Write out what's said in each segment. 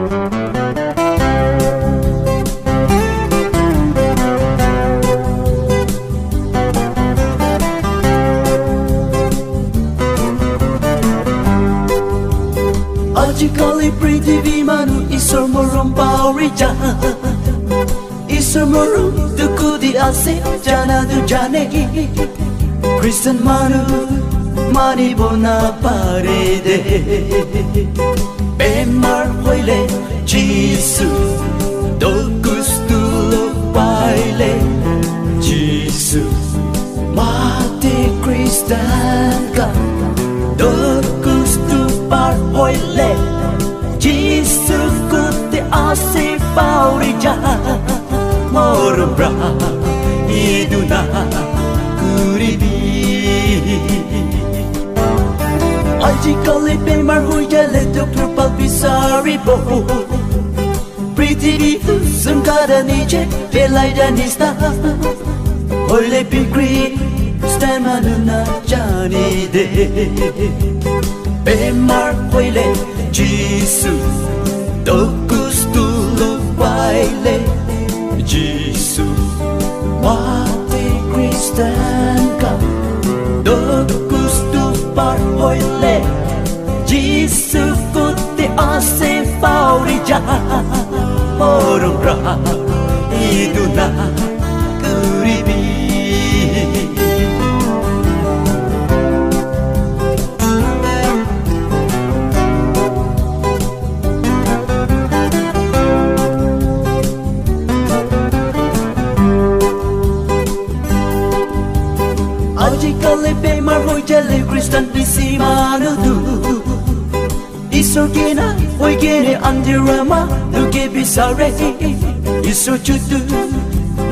আজিকালি পৃথিৱীমানো ঈশ্বৰ মৰম পাহৰি যায় ঈশ্বৰ মৰম দুখো দি আছে জানাতো জানে খ্ৰীষ্টান মানুহ মানিব নাপাৰে দে বেমাৰ হ'লে যীশু দুখটো পাইলে যীশু মাতে খ্ৰীষ্টান দুখটো পাৰ হ'লে যীশু কোতে আছে পাহৰি যায় মৰম ইটো না কৰিবি আজিকালি বেমাৰ হৈ গ'লে ডক্তৰ পাল বিচাৰিব পৃথিৱীটো সংসাৰে নিজে পেলাই দিয়া নিচিনা হ'লে বিক্ৰী খ্ৰীষ্টান মানুহ নাজানি দে বেমাৰ হ'লে যীশু দুখটো পাইলে যীশু মাতে খ্ৰীষ্টান দুখটো পাৰ হ'লে যীশু কোতে আছে পাহৰি যায় মৰম ইটো না কৰিবি আজিকালি বেমাৰ হৈ গ'লে খ্ৰীষ্টান বেছি মানুহটো ঈশ্বৰ কিনা হৈ কেনে আন্ধাৰ মানুহে বিচাৰে ঈশ্বৰ যুটো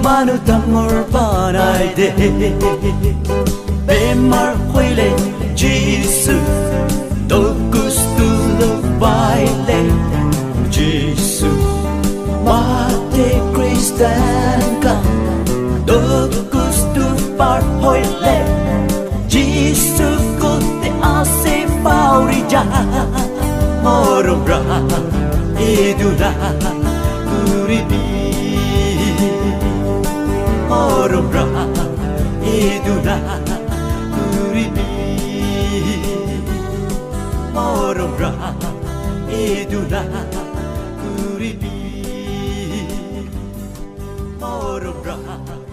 মানুহ ডাঙৰ বনাই দে বেমাৰ হ'লে যীশু দুখটো পাইলে যীশু মাতে খ্ৰীষ্টান দুখটো পাৰ হ'লে যীশু কোতে আছে পাহৰি যায় মৰম ইটো না কৰিবি মৰম ইটো না কৰিবি মৰম ইটো না কৰিবি মৰম